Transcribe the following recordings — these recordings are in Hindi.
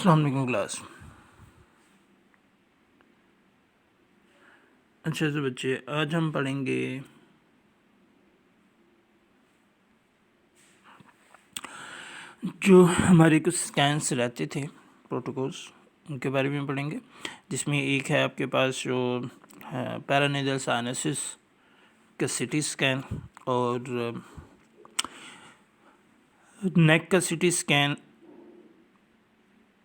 अस्सलाम वालेकुम क्लास। अच्छे से बच्चे, आज हम पढ़ेंगे जो हमारे कुछ स्कैन्स रहते थे प्रोटोकॉल्स, उनके बारे में पढ़ेंगे। जिसमें एक है आपके पास जो पैरानेजल साइनसिस का सिटी स्कैन और नेक का सिटी स्कैन।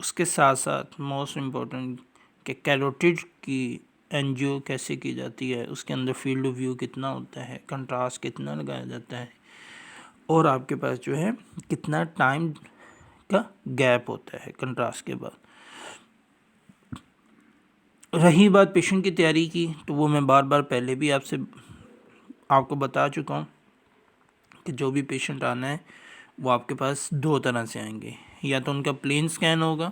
उसके साथ साथ मोस्ट इम्पोर्टेंट कि कैरोटिड की एंजियो कैसे की जाती है, उसके अंदर फील्ड ऑफ व्यू कितना होता है, कंट्रास्ट कितना लगाया जाता है, और आपके पास जो है कितना टाइम का गैप होता है कंट्रास्ट के बाद। रही बात पेशेंट की तैयारी की, तो वो मैं बार बार पहले भी आपको बता चुका हूँ कि जो भी पेशेंट आना है वो आपके पास दो तरह से आएंगे, या तो उनका प्लेन स्कैन होगा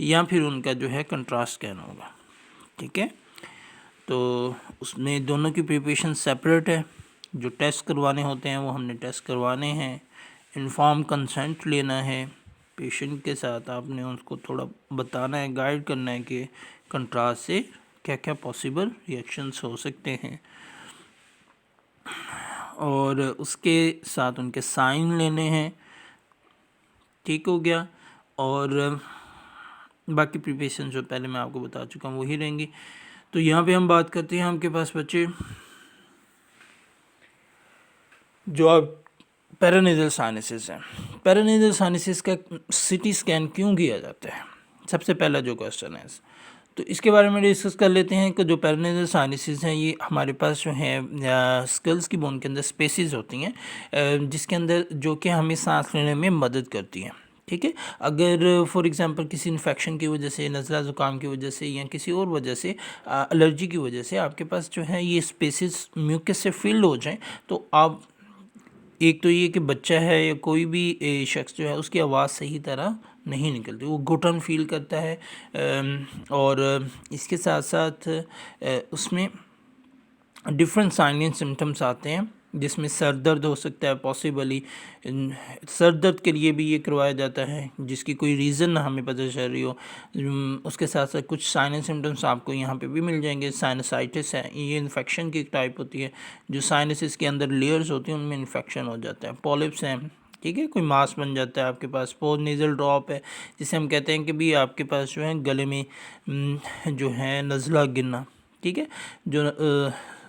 या फिर उनका जो है कंट्रास्ट स्कैन होगा। ठीक है, तो उसमें दोनों की प्रिपरेशन सेपरेट है। जो टेस्ट करवाने होते हैं वो हमने टेस्ट करवाने हैं, इन्फॉर्म कंसेंट लेना है पेशेंट के साथ। आपने उसको थोड़ा बताना है, गाइड करना है कि कंट्रास्ट से क्या क्या पॉसिबल रिएक्शंस हो सकते हैं, और उसके साथ उनके साइन लेने हैं। ठीक हो गया, और बाकी प्रिपरेशन जो पहले मैं आपको बता चुका हूँ वही रहेंगी। तो यहाँ पे हम बात करते हैं आपके पास बच्चे जो आप पैरानेजल साइनसिस है। पैरानेजल साइनसिस का सिटी स्कैन क्यों किया जाता है, सबसे पहला जो क्वेश्चन है। तो इसके बारे में डिस्कस कर लेते हैं कि जो पैरानेजल साइनसिस हैं ये हमारे पास जो है स्कल्स की बोन के अंदर स्पेसेस होती हैं, जिसके अंदर जो कि हमें सांस लेने में मदद करती हैं। ठीक है, अगर फॉर एग्जांपल किसी इन्फेक्शन की वजह से, नज़ला ज़ुकाम की वजह से, या किसी और वजह से, एलर्जी की वजह से आपके पास जो है ये स्पेसेस म्यूकस से फिल्ड हो जाएं, तो आप एक तो ये कि बच्चा है या कोई भी शख्स जो है उसकी आवाज़ सही तरह नहीं निकलती, वो घुटन फील करता है। और इसके साथ साथ उसमें डिफरेंट साइन एंड सिम्टम्स आते हैं, जिसमें सर दर्द हो सकता है पॉसिबली। सर दर्द के लिए भी ये करवाया जाता है जिसकी कोई रीज़न ना हमें पता चल रही हो। उसके साथ साथ कुछ साइन एंड सिम्टम्स आपको यहाँ पे भी मिल जाएंगे। साइनसाइटिस है, ये इन्फेक्शन की एक टाइप होती है, जो साइनसिस के अंदर लेयर्स होती हैं उनमें इन्फेक्शन हो जाता है। पॉलिप्स हैं, ठीक है, कोई मास बन जाता है आपके पास। पोज नेज़ल ड्रॉप है, जिसे हम कहते हैं कि भी आपके पास जो है गले में जो है नज़ला गिरना। ठीक है, जो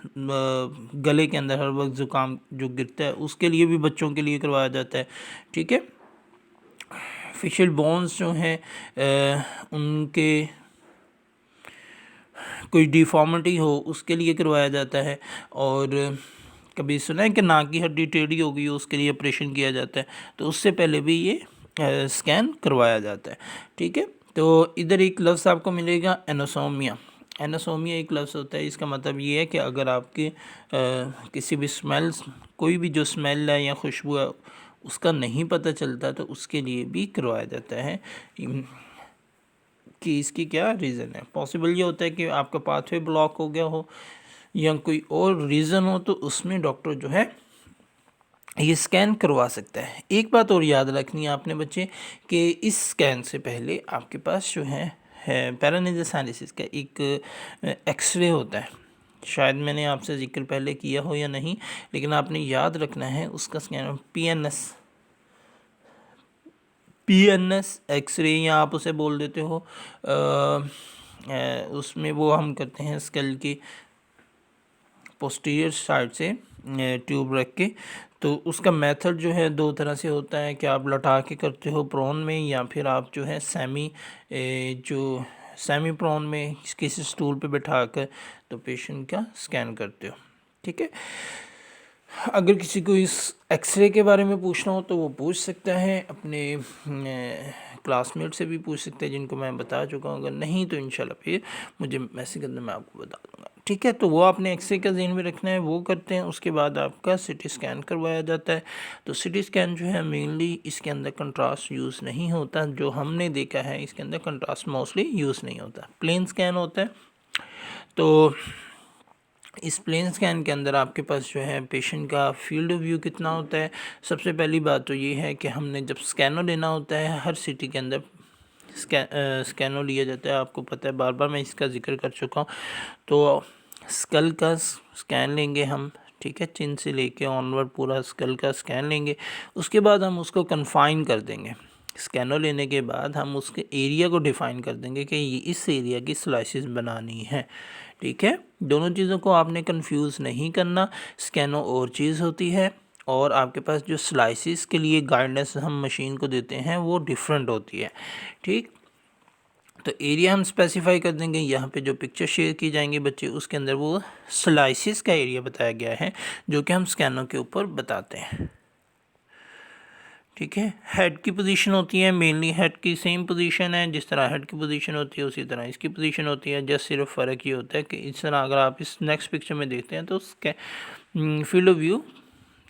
गले के अंदर हर वक्त ज़ुकाम जो गिरता है, उसके लिए भी बच्चों के लिए करवाया जाता है। ठीक है, फेशियल बोन्स जो हैं उनके कोई डिफॉर्मिटी हो उसके लिए करवाया जाता है। और कभी सुना है कि नाक की हड्डी टेढ़ी हो गई हो, उसके लिए ऑपरेशन किया जाता है, तो उससे पहले भी ये स्कैन करवाया जाता है। ठीक है, तो इधर एक लफ्ज़ आपको मिलेगा एनोसोमिया। एनोसोमिया एक लफ्ज़ होता है, इसका मतलब ये है कि अगर आपके किसी भी स्मेल्स, कोई भी जो स्मेल है या खुशबू है उसका नहीं पता चलता, तो उसके लिए भी करवाया जाता है कि इसकी क्या रीज़न है। पॉसिबल ये होता है कि आपका पाथवे ब्लॉक हो गया हो या कोई और रीज़न हो, तो उसमें डॉक्टर जो है ये स्कैन करवा सकता है। एक बात और याद रखनी है आपने बच्चे कि इस स्कैन से पहले आपके पास जो है पैरानेजल साइनसिस का एक एक्सरे होता है। शायद मैंने आपसे जिक्र पहले किया हो या नहीं, लेकिन आपने याद रखना है उसका स्कैन पीएनएस एक्सरे, या आप उसे बोल देते हो उसमें वो हम करते हैं स्कल की पोस्टीरियर साइड से ट्यूब रख के। तो उसका मेथड जो है दो तरह से होता है कि आप लटा के करते हो प्रोन में, या फिर आप जो है सेमी प्रोन में किसी स्टूल पे बैठा कर तो पेशेंट का स्कैन करते हो। ठीक है, अगर किसी को इस एक्सरे के बारे में पूछना हो तो वो पूछ सकता है, अपने क्लासमेट से भी पूछ सकते हैं जिनको मैं बता चुका हूँ। अगर नहीं तो इंशाल्लाह फिर मुझे मैसेज करना, मैं आपको बता दूँगा। ठीक है, तो वो आपने एक्सरे का ज़हन में रखना है, वो करते हैं। उसके बाद आपका सिटी स्कैन करवाया जाता है। तो सिटी स्कैन जो है मेनली इसके अंदर कंट्रास्ट यूज़ नहीं होता, जो हमने देखा है इसके अंदर कंट्रास्ट मोस्टली यूज़ नहीं होता, प्लेन स्कैन होता है। तो इस प्लेन स्कैन के अंदर आपके पास जो है पेशेंट का फील्ड ऑफ व्यू कितना होता है। सबसे पहली बात तो ये है कि हमने जब स्कैनर लेना होता है हर सिटी के अंदर स्कैनो लिया जाता है, आपको पता है, बार बार मैं इसका जिक्र कर चुका हूँ। तो स्कल का स्कैन लेंगे हम, ठीक है, चिन से लेके ऑनवर्ड पूरा स्कल का स्कैन लेंगे। उसके बाद हम उसको कन्फाइन कर देंगे। स्कैनो लेने के बाद हम उसके एरिया को डिफ़ाइन कर देंगे कि ये इस एरिया की स्लाइसेस बनानी है, ठीक है। दोनों चीज़ों को आपने कंफ्यूज नहीं करना। स्कैनो और चीज़ होती है और आपके पास जो स्लाइसिस के लिए गाइडेंस हम मशीन को देते हैं वो डिफरेंट होती है, ठीक। तो एरिया हम स्पेसिफाई कर देंगे। यहाँ पे जो पिक्चर शेयर की जाएंगी बच्चे, उसके अंदर वो स्लाइसिस का एरिया बताया गया है जो कि हम स्कैनों के ऊपर बताते हैं, ठीक है। हेड की पोजीशन होती है, मेनली हेड की सेम पोजीशन है, जिस तरह हेड की पोजीशन होती है उसी तरह इसकी पोजीशन होती है। जस्ट सिर्फ फ़र्क ये होता है कि इस तरह अगर आप इस नेक्स्ट पिक्चर में देखते हैं तो उसके फील्ड ऑफ व्यू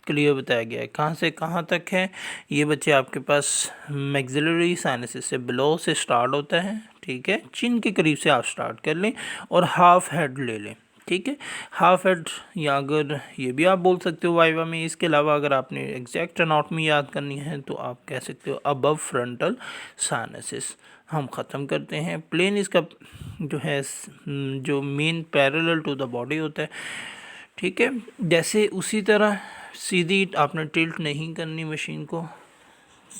क्लियर बताया गया है। कहाँ से कहाँ तक है ये बच्चे आपके पास मैक्सिलरी साइनसेस से बिलो से स्टार्ट होता है, ठीक है। चिन के करीब से आप स्टार्ट कर लें और हाफ हेड ले लें, ठीक है। हाफ हेड, या अगर ये भी आप बोल सकते हो वाइवा में। इसके अलावा अगर आपने एग्जैक्ट एनाटॉमी याद करनी है तो आप कह सकते हो अबव फ्रंटल साइनसेस। हम ख़त्म करते हैं। प्लेन इसका जो है जो main parallel to the body होता है, ठीक है। जैसे उसी तरह सीधी आपने टिल्ट नहीं करनी, मशीन को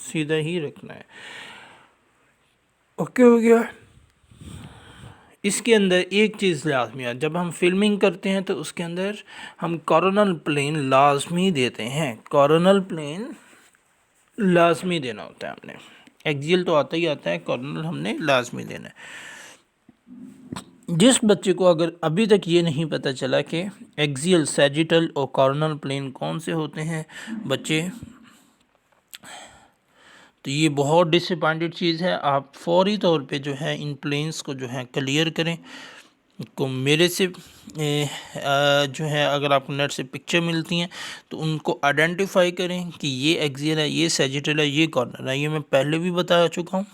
सीधा ही रखना है। ओके हो गया। इसके अंदर एक चीज़ लाजमी है, जब हम फिल्मिंग करते हैं तो उसके अंदर हम कॉर्नल प्लेन लाजमी देते हैं। कॉर्नल प्लेन लाजमी देना होता है हमने। एक्सियल तो आता ही आता है, कॉर्नल हमने लाजमी देना है। जिस बच्चे को अगर अभी तक ये नहीं पता चला कि एक्सियल, सैजिटल और कॉर्नल प्लेन कौन से होते हैं बच्चे, तो ये बहुत डिसअपॉइंटेड चीज़ है। आप फौरी तौर पे जो है इन प्लेन्स को जो है क्लियर करें। को मेरे से जो है अगर आपको नेट से पिक्चर मिलती हैं तो उनको आइडेंटिफाई करें कि ये एक्सियल है, ये सैजिटल है, ये कॉर्नर है। ये मैं पहले भी बता चुका हूँ,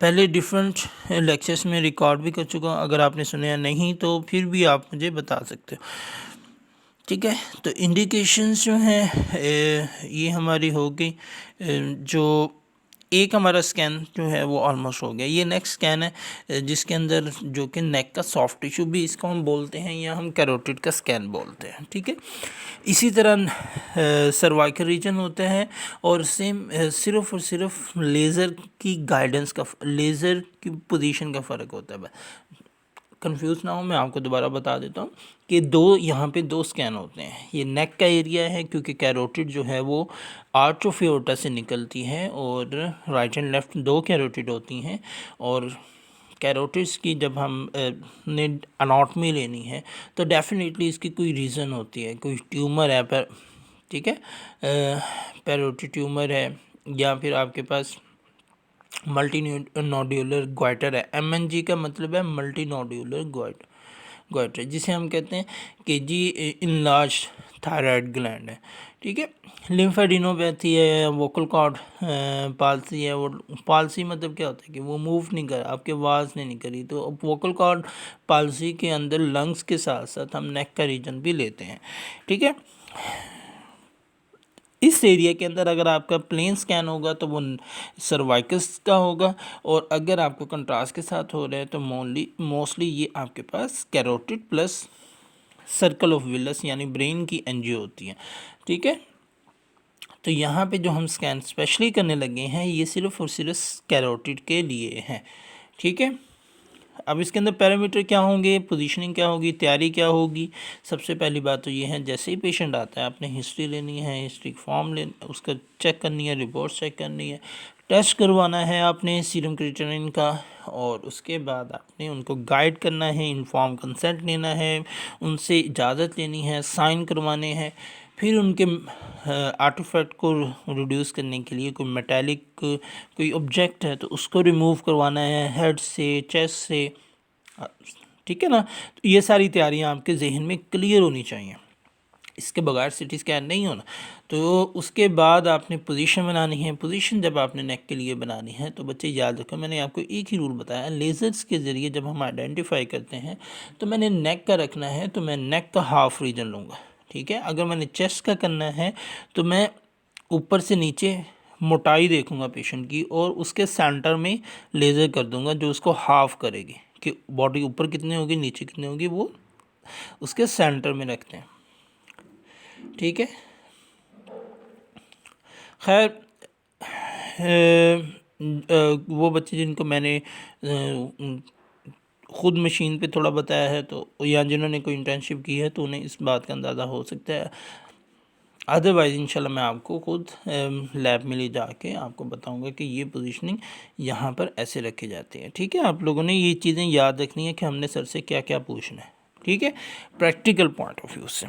पहले डिफरेंट लेक्चर्स में रिकॉर्ड भी कर चुका हूँ। अगर आपने सुना नहीं तो फिर भी आप मुझे बता सकते हो, ठीक है। तो इंडिकेशंस जो हैं ये हमारी हो गई। जो एक हमारा स्कैन जो है वो ऑलमोस्ट हो गया। ये नेक्स्ट स्कैन है जिसके अंदर जो कि नेक का सॉफ्ट टिश्यू भी इसको हम बोलते हैं या हम कैरोटिड का स्कैन बोलते हैं, ठीक है। इसी तरह सर्वाइकल रीजन होता है और सेम सिर्फ और सिर्फ लेज़र की गाइडेंस का, लेज़र की पोजीशन का फ़र्क होता है। कंफ्यूज ना हो, मैं आपको दोबारा बता देता हूँ कि यहाँ पे दो स्कैन होते हैं। ये नेक का एरिया है क्योंकि कैरोटिड जो है वो आर्च ऑफ एओर्टा से निकलती है और राइट एंड लेफ्ट दो कैरोटिड होती हैं। और कैरोटिड्स की जब हम ने अनाटमी लेनी है तो डेफिनेटली इसकी कोई रीज़न होती है, कोई ट्यूमर है पर, ठीक है, पैरोटिड ट्यूमर है या फिर आपके पास मल्टी नोड्यूलर ग्वाइटर है। MNG का मतलब है मल्टी नोड्यूलर ग्वाइटर, जिसे हम कहते हैं कि जी इनलार्ज थायराइड ग्लैंड है, ठीक है। लिम्फेडिनोपैथी है, वोकल कॉर्ड पाल्सी है। वो पाल्सी मतलब क्या होता है कि वो मूव नहीं कर, आपके आवाज़ नहीं निकली। तो वोकल कॉर्ड पाल्सी के अंदर लंग्स के साथ साथ हम नेक का रीजन भी लेते हैं, ठीक है। इस एरिया के अंदर अगर आपका प्लेन स्कैन होगा तो वो सर्वाइकस का होगा, और अगर आपको कंट्रास्ट के साथ हो रहा है तो मोस्टली ये आपके पास carotid plus circle of Willis यानी ब्रेन की एंजियो होती है, ठीक है। तो यहाँ पे जो हम स्कैन स्पेशली करने लगे हैं ये सिर्फ और सिर्फ कैरोटिड के लिए हैं, ठीक है। अब इसके अंदर पैरामीटर क्या होंगे, पोजीशनिंग क्या होगी, तैयारी क्या होगी। सबसे पहली बात तो ये है, जैसे ही पेशेंट आता है आपने हिस्ट्री लेनी है, हिस्ट्री फॉर्म उसका चेक करनी है, रिपोर्ट चेक करनी है, टेस्ट करवाना है आपने सीरम क्रिएटिनिन का, और उसके बाद आपने उनको गाइड करना है, इन्फॉर्म कंसेंट लेना है, उनसे इजाज़त लेनी है, साइन करवाने हैं। फिर उनके आर्टिफैक्ट को रिड्यूस करने के लिए कोई मेटालिक कोई ऑब्जेक्ट है तो उसको रिमूव करवाना है हेड से, चेस्ट से, ठीक है ना। तो ये सारी तैयारियां आपके जहन में क्लियर होनी चाहिए, इसके बगैर सिटी स्कैन नहीं होना। तो उसके बाद आपने पोजीशन बनानी है। पोजीशन जब आपने नेक के लिए बनानी है तो बच्चे याद रखो, मैंने आपको एक ही रूल बताया, लेज़र्स के ज़रिए जब हम आइडेंटिफाई करते हैं तो मैंने नेक का रखना है तो मैं नेक का हाफ रीजन लूँगा, ठीक है। अगर मैंने चेस्ट का करना है तो मैं ऊपर से नीचे मोटाई देखूंगा पेशेंट की और उसके सेंटर में लेज़र कर दूंगा जो उसको हाफ करेगी कि बॉडी ऊपर कितनी होगी नीचे कितनी होगी, वो उसके सेंटर में रखते हैं। ठीक है। खैर वो बच्चे जिनको मैंने ख़ुद मशीन पे थोड़ा बताया है तो या जिन्होंने कोई इंटर्नशिप की है तो उन्हें इस बात का अंदाज़ा हो सकता है। अदरवाइज़ इंशाल्लाह मैं आपको खुद लैब में ले जाके आपको बताऊंगा कि ये पोजीशनिंग यहाँ पर ऐसे रखी जाती है। ठीक है, आप लोगों ने ये चीज़ें याद रखनी है कि हमने सर से क्या क्या पूछना है। ठीक है, प्रैक्टिकल पॉइंट ऑफ व्यू से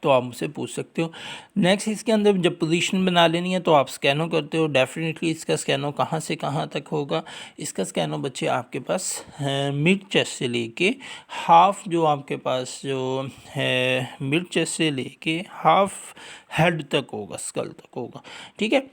तो आप मुझसे पूछ सकते हो। नेक्स्ट इसके अंदर जब पोजीशन बना लेनी है तो आप स्कैनो करते हो। डेफिनेटली इसका स्कैनो कहाँ से कहाँ तक होगा? इसका स्कैनो बच्चे आपके पास मिड चेस्ट से लेके हाफ, जो आपके पास जो है मिड चेस्ट से लेके हाफ हेड तक होगा, स्कल तक होगा। ठीक है,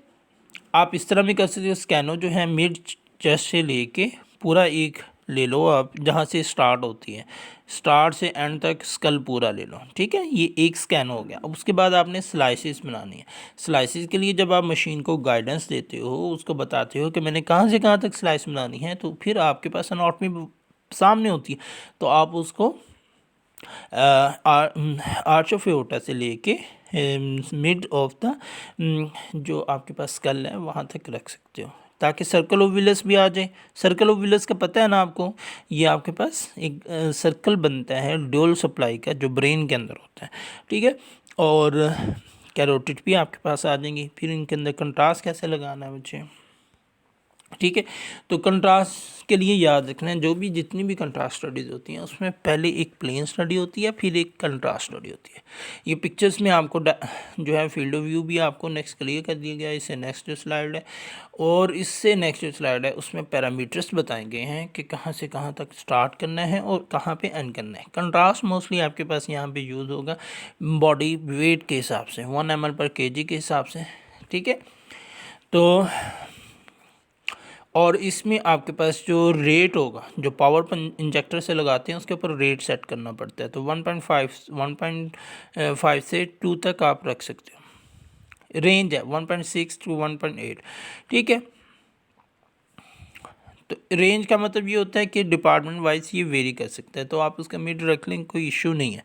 आप इस तरह भी कर सकते हो। स्कैनो जो है मिड चेस्ट से लेके पूरा एक ले लो आप, जहाँ से स्टार्ट होती है, स्टार्ट से एंड तक स्कल पूरा ले लो। ठीक है, ये एक स्कैन हो गया। अब उसके बाद आपने स्लाइसिस बनानी है। स्लाइसिस के लिए जब आप मशीन को गाइडेंस देते हो, उसको बताते हो कि मैंने कहाँ से कहाँ तक स्लाइस बनानी है, तो फिर आपके पास एनाटॉमी सामने होती है, तो आप उसको आर्च ऑफ एओर्टा से लेके मिड ऑफ द जो आपके पास स्कल है वहाँ तक रख सकते हो, ताकि सर्कल ऑफ विलस भी आ जाए। सर्कल ऑफ विलस का पता है ना आपको? ये आपके पास एक सर्कल बनता है ड्यूल सप्लाई का, जो ब्रेन के अंदर होता है। ठीक है, और कैरोटिड भी आपके पास आ जाएंगी। फिर इनके अंदर कंट्रास्ट कैसे लगाना है बच्चे? ठीक है, तो कंट्रास्ट के लिए याद रखना है, जो भी जितनी भी कंट्रास्ट स्टडीज़ होती हैं उसमें पहले एक प्लेन स्टडी होती है, फिर एक कंट्रास्ट स्टडी होती है। ये पिक्चर्स में आपको जो है फील्ड ऑफ व्यू भी आपको नेक्स्ट क्लियर कर दिया गया है। इससे नेक्स्ट जो स्लाइड है और इससे नेक्स्ट जो स्लाइड है उसमें पैरामीटर्स बताए गए हैं कि कहाँ से कहाँ तक स्टार्ट करना है और कहाँ पे एंड करना है। कंट्रास्ट मोस्टली आपके पास यहाँ पे यूज़ होगा बॉडी वेट के हिसाब से, 1 ml/kg के हिसाब से। ठीक है, तो और इसमें आपके पास जो रेट होगा, जो पावर इंजेक्टर से लगाते हैं उसके ऊपर रेट सेट करना पड़ता है। तो 1.5 से 2 तक आप रख सकते हो। रेंज है 1.6 to 1.8। ठीक है, तो रेंज का मतलब ये होता है कि डिपार्टमेंट वाइज ये वेरी कर सकता है, तो आप उसका मिड रख लें, कोई इशू नहीं है।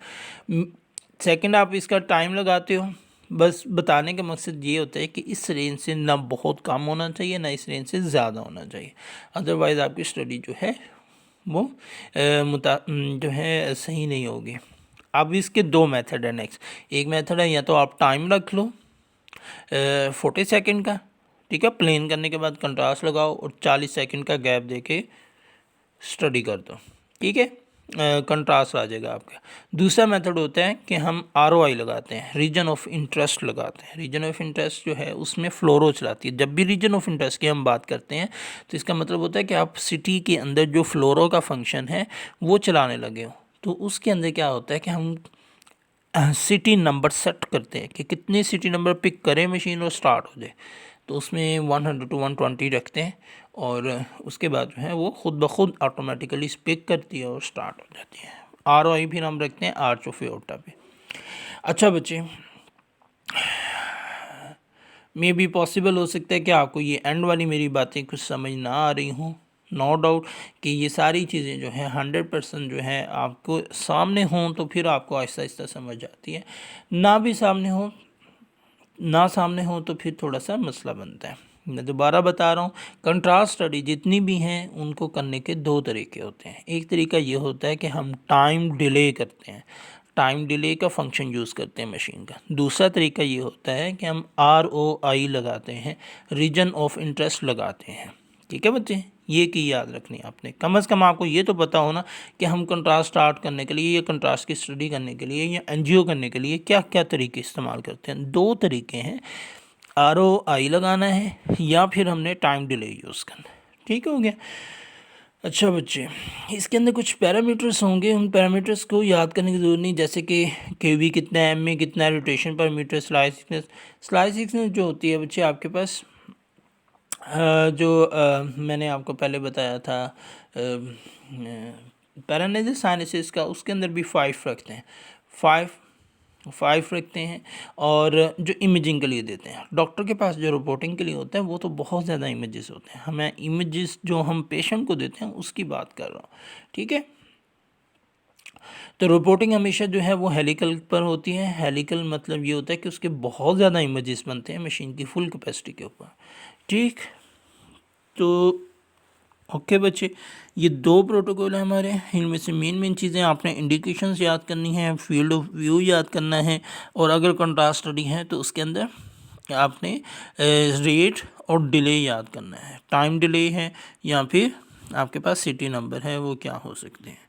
सेकंड, आप इसका टाइम लगाते हो। बस बताने का मकसद ये होता है कि इस रेंज से ना बहुत कम होना चाहिए, ना इस रेंज से ज़्यादा होना चाहिए, अदरवाइज़ आपकी स्टडी जो है वो जो है सही नहीं होगी। अब इसके दो मेथड है। नेक्स्ट एक मेथड है, या तो आप टाइम रख लो 40 सेकंड का। ठीक है, प्लेन करने के बाद कंट्रास्ट लगाओ और 40 सेकंड का गैप दे के स्टडी कर दो। ठीक है, कंट्रास्ट आ जाएगा आपका। दूसरा मेथड होता है कि हम ROI लगाते हैं, रीजन ऑफ इंटरेस्ट लगाते हैं। रीजन ऑफ इंटरेस्ट जो है उसमें फ्लोरो चलाती है। जब भी रीजन ऑफ इंटरेस्ट की हम बात करते हैं तो इसका मतलब होता है कि आप सिटी के अंदर जो फ्लोरो का फंक्शन है वो चलाने लगे हो। तो उसके अंदर क्या होता है कि हम सिटी नंबर सेट करते हैं कि कितने सिटी नंबर पिक करें मशीन और स्टार्ट हो जाए। तो उसमें 100 to 120 रखते हैं और उसके बाद जो है वो खुद ब खुद ऑटोमेटिकली पिक करती है और स्टार्ट हो जाती है। ROI फिर हम रखते हैं आर्च ऑफ एओर्टा पे। अच्छा बच्चे, मे बी पॉसिबल हो सकता है कि आपको ये एंड वाली मेरी बातें कुछ समझ ना आ रही हों। नो डाउट कि ये सारी चीज़ें जो हैं 100% जो है आपको सामने हों तो फिर आपको आहिस्ता आहिस्ता समझ आती है, ना भी सामने हो तो फिर थोड़ा सा मसला बनता है। मैं दोबारा बता रहा हूँ, कंट्रास्ट स्टडी जितनी भी हैं उनको करने के दो तरीके होते हैं। एक तरीका ये होता है कि हम टाइम डिले करते हैं, टाइम डिले का फंक्शन यूज़ करते हैं मशीन का। दूसरा तरीका ये होता है कि हम ROI लगाते हैं, रीजन ऑफ इंटरेस्ट लगाते हैं। ठीक है बच्चे, ये की याद रखनी है आपने। कम से कम आपको ये तो पता हो ना कि हम कंट्रास्ट स्टार्ट करने के लिए या कंट्रास्ट की स्टडी करने के लिए या एनजीओ करने के लिए क्या क्या तरीके इस्तेमाल करते हैं। दो तरीके हैं, ROI लगाना है या फिर हमने टाइम डिले यूज़ करना है। ठीक हो गया। अच्छा बच्चे, इसके अंदर कुछ पैरामीटर्स होंगे, उन पैरामीटर्स को याद करने की ज़रूरत नहीं, जैसे कि KV कितना है, MA कितना है, रोटेशन पर metre, slice thickness. Slice thickness जो होती है बच्चे आपके पास मैंने आपको पहले बताया था पैरानेजल साइनसिस का, उसके अंदर भी 5 रखते हैं। 5 5 रखते हैं। और जो इमेजिंग के लिए देते हैं, डॉक्टर के पास जो रिपोर्टिंग के लिए होता है वो तो बहुत ज़्यादा इमेजेस होते हैं, हमें इमेजेस जो हम पेशेंट को देते हैं उसकी बात कर रहा हूँ, ठीक है। तो रिपोर्टिंग हमेशा जो है वो हेलिकल पर होती है। हेलिकल मतलब ये होता है कि उसके बहुत ज़्यादा इमेजेस बनते हैं मशीन की फुल कैपेसिटी के ऊपर, ठीक। तो ओके बच्चे, ये 2 प्रोटोकॉल है हमारे, इनमें से मेन चीज़ें आपने इंडिकेशंस याद करनी है, फील्ड ऑफ व्यू याद करना है, और अगर कंट्रास्ट स्टडी है तो उसके अंदर आपने रेट और डिले याद करना है, टाइम डिले है या फिर आपके पास सिटी नंबर है, वो क्या हो सकते हैं।